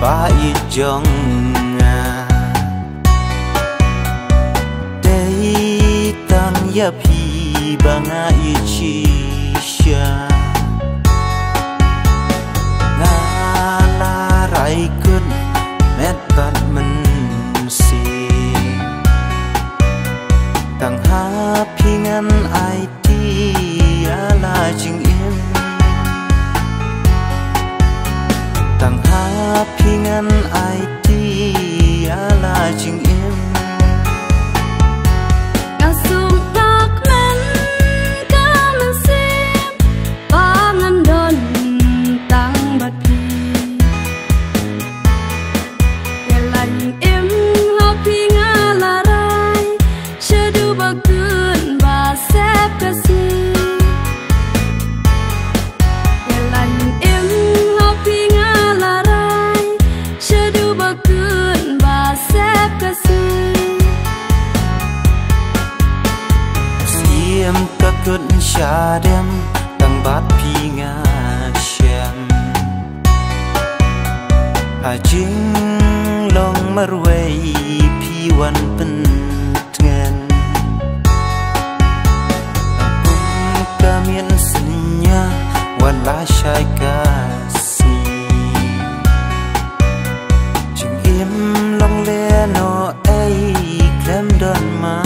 và ít trong ngà đây tăng ya pi bằng ai chi xa ngà la rai kun met bat mình si tăng ha pi ngan ai ti ala jing im tăng ha pi ngan ai ti ala jing im cơn xa đêm tăng bát pi nga xem hà chính long mar way pi wan pen ngen pun kamian senya wan la shai kasi chừng im long le no ai klem don ma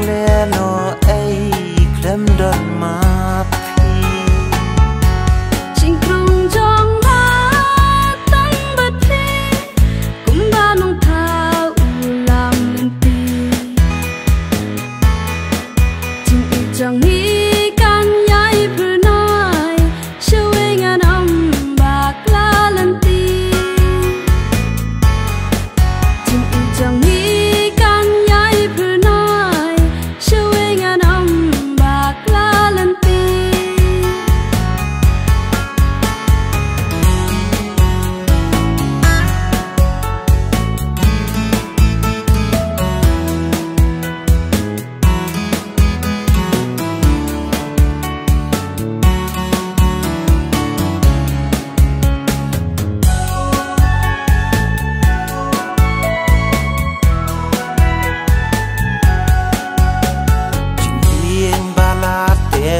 le no ai klem don ma pi chinh krung jong ma tăng bát pi cũng ba nong thao làm nên pi chinh ít chẳng nghĩ can nhai bữa nay siêu ai ngàn âm bạc la lần ti chinh ít chẳng nghĩ can nhai bữa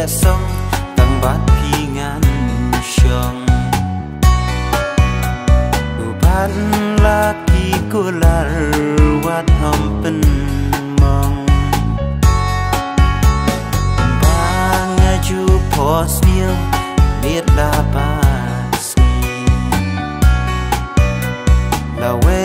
sông tăng bát pi ngàn sông u ban la pi kular wat hom pen mong bang ju pos niu biết la ba si la we